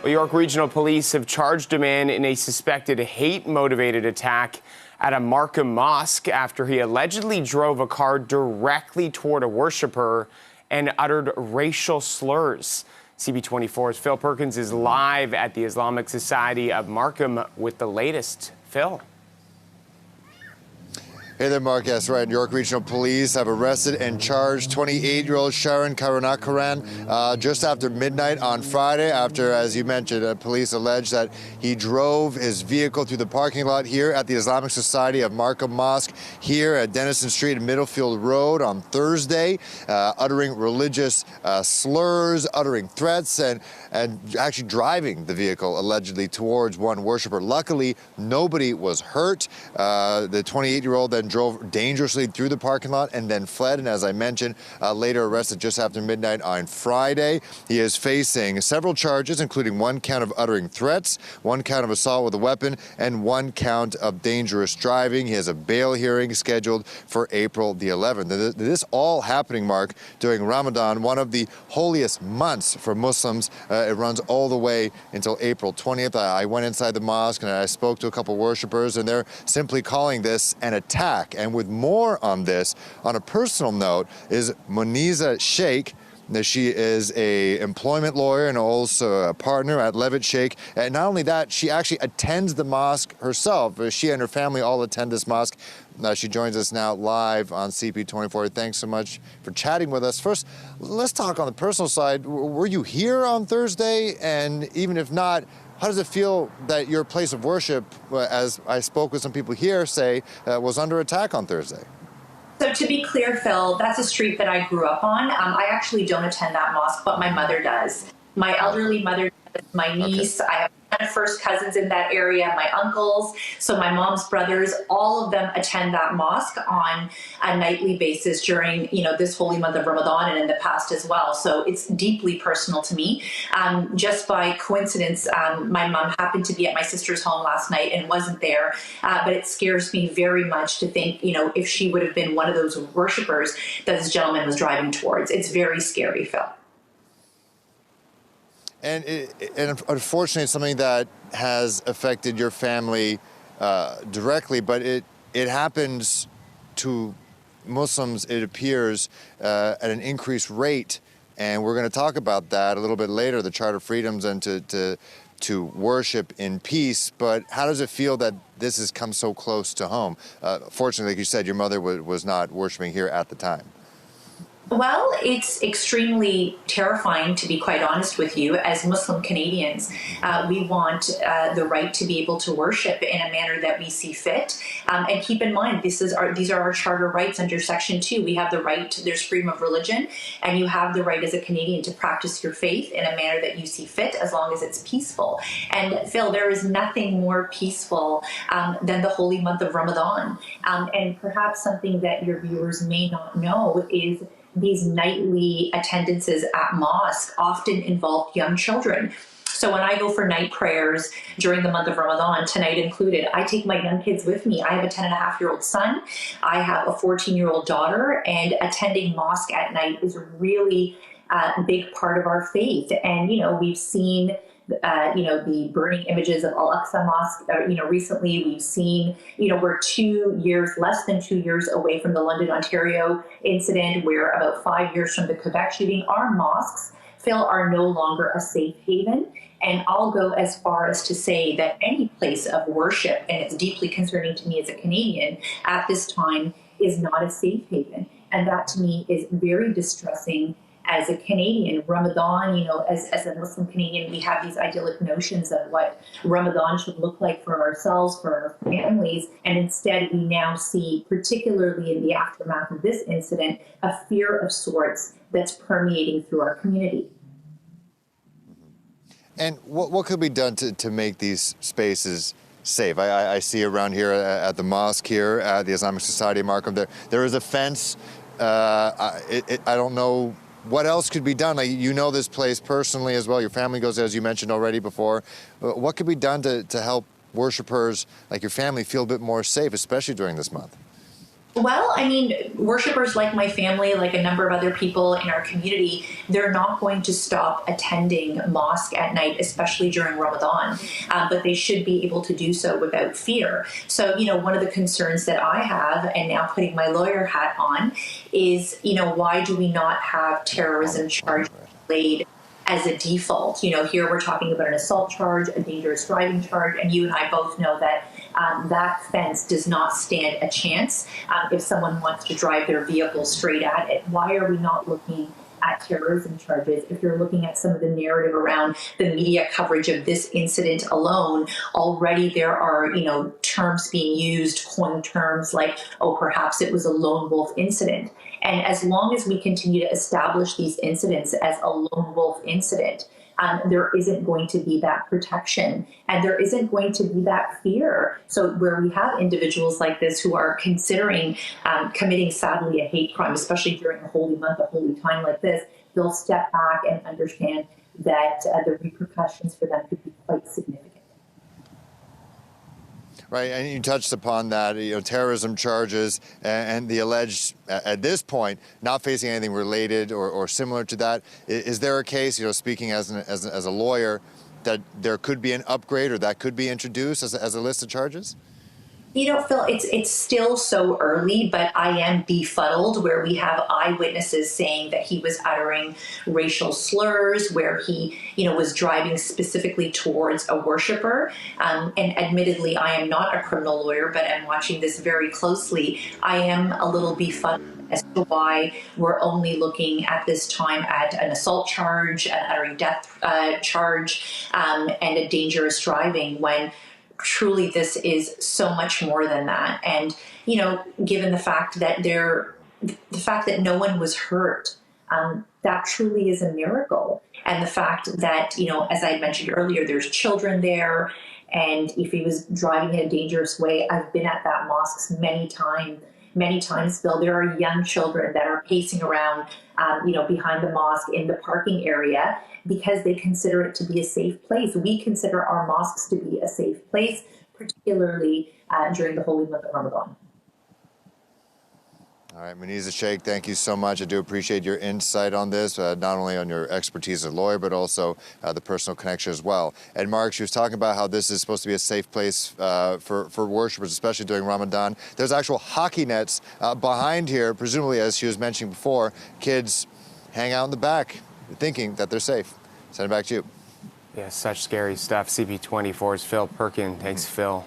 Well, York Regional Police have charged a man in a suspected hate-motivated attack at a Markham mosque after he allegedly drove a car directly toward a worshiper and uttered racial slurs. CB24's Phil Perkins is live at the Islamic Society of Markham with the latest. Phil. Hey there, Mark. Yes, right. York Regional Police have arrested and charged 28-year-old Sharon Karunakaran just after midnight on Friday after, as you mentioned, police alleged that he drove his vehicle through the parking lot here at the Islamic Society of Markham Mosque here at Denison Street and Middlefield Road on Thursday, uttering religious slurs, uttering threats, and actually driving the vehicle allegedly towards one worshiper. Luckily, nobody was hurt. The 28-year-old then drove dangerously through the parking lot and then fled, and as I mentioned, later arrested just after midnight on Friday. He is facing several charges, including one count of uttering threats, one count of assault with a weapon, and one count of dangerous driving. He has a bail hearing scheduled for April the 11th. This all happening, Mark, during Ramadan, one of the holiest months for Muslims. It runs all the way until April 20th. I went inside the mosque and I spoke to a couple worshipers, and they're simply calling this an attack. And with more on this, on a personal note, is Muniza Sheikh. She is a employment lawyer and also a partner at Levitt Sheikh. And not only that, she actually attends the mosque herself. She and her family all attend this mosque. She joins us now live on CP24. Thanks so much for chatting with us. First, let's talk on the personal side. Were you here on Thursday? And even if not, how does it feel that your place of worship, as I spoke with some people here, say, was under attack on Thursday? So to be clear, Phil, that's a street that I grew up on. I actually don't attend that mosque, but my mother does. My elderly mother does, my niece. Okay. I have first cousins in that area, my uncles, so my mom's brothers, all of them attend that mosque on a nightly basis during, this holy month of Ramadan and in the past as well. So it's deeply personal to me. Just by coincidence, my mom happened to be at my sister's home last night and wasn't there, but it scares me very much to think, if she would have been one of those worshipers that this gentleman was driving towards. It's very scary, Phil. And unfortunately, it's something that has affected your family directly, but it happens to Muslims, it appears, at an increased rate. And we're going to talk about that a little bit later, the Charter of Freedoms and to worship in peace. But how does it feel that this has come so close to home? Fortunately, like you said, your mother was not worshiping here at the time. Well, it's extremely terrifying, to be quite honest with you. As Muslim Canadians, we want the right to be able to worship in a manner that we see fit. And keep in mind, these are our charter rights under Section 2. We have the right there's freedom of religion, and you have the right as a Canadian to practice your faith in a manner that you see fit, as long as it's peaceful. And Phil, there is nothing more peaceful than the holy month of Ramadan. And perhaps something that your viewers may not know is these nightly attendances at mosque often involve young children. So when I go for night prayers during the month of Ramadan, tonight included, I take my young kids with me. I have a 10-and-a-half-year-old son. I have a 14-year-old daughter, and attending mosque at night is really a big part of our faith. And, we've seen the burning images of Al-Aqsa Mosque. Recently we've seen, we're less than 2 years away from the London, Ontario incident. We're about 5 years from the Quebec shooting. Our mosques, Phil, are no longer a safe haven. And I'll go as far as to say that any place of worship, and it's deeply concerning to me as a Canadian at this time, is not a safe haven. And that to me is very distressing. As a Canadian, Ramadan, as a Muslim Canadian, we have these idyllic notions of what Ramadan should look like for ourselves, for our families, and instead we now see, particularly in the aftermath of this incident, a fear of sorts that's permeating through our community. And what could be done to make these spaces safe? I see around here at the mosque here at the Islamic Society of Markham, there is a fence. I don't know what else could be done. Like, this place personally as well. Your family goes there, as you mentioned already before. What could be done to help worshipers like your family feel a bit more safe, especially during this month? Well, I mean, worshipers like my family, like a number of other people in our community, they're not going to stop attending mosque at night, especially during Ramadan, but they should be able to do so without fear. So, one of the concerns that I have, and now putting my lawyer hat on, is, why do we not have terrorism charges laid as a default? Here we're talking about an assault charge, a dangerous driving charge, and you and I both know that that fence does not stand a chance if someone wants to drive their vehicle straight at it. Why are we not looking at terrorism charges? If you're looking at some of the narrative around the media coverage of this incident alone, already there are, terms being used, coined terms like, oh, perhaps it was a lone wolf incident. And as long as we continue to establish these incidents as a lone wolf incident, there isn't going to be that protection and there isn't going to be that fear. So where we have individuals like this who are considering committing, sadly, a hate crime, especially during a holy month, a holy time like this, they'll step back and understand that the repercussions for them could be quite significant. Right, and you touched upon that, terrorism charges and the alleged, at this point, not facing anything related or similar to that. Is there a case, speaking as a lawyer, that there could be an upgrade or that could be introduced as a list of charges? Phil, it's still so early, but I am befuddled where we have eyewitnesses saying that he was uttering racial slurs, where he, was driving specifically towards a worshiper. And admittedly, I am not a criminal lawyer, but I'm watching this very closely. I am a little befuddled as to why we're only looking at this time at an assault charge, an uttering death charge, and a dangerous driving, when truly this is so much more than that. And given the fact that no one was hurt, that truly is a miracle. And the fact that, as I mentioned earlier, there's children there, and if he was driving in a dangerous way, I've been at that mosque many times, Bill. There are young children that are pacing around, behind the mosque in the parking area because they consider it to be a safe place. We consider our mosques to be a safe place, particularly during the holy month of Ramadan. All right, Muniza Sheikh, thank you so much. I do appreciate your insight on this, not only on your expertise as a lawyer, but also the personal connection as well. And Mark, she was talking about how this is supposed to be a safe place for worshipers, especially during Ramadan. There's actual hockey nets behind here, presumably, as she was mentioning before, kids hang out in the back thinking that they're safe. Send it back to you. Yeah, such scary stuff. CP24's Phil Perkin. Thanks, Phil.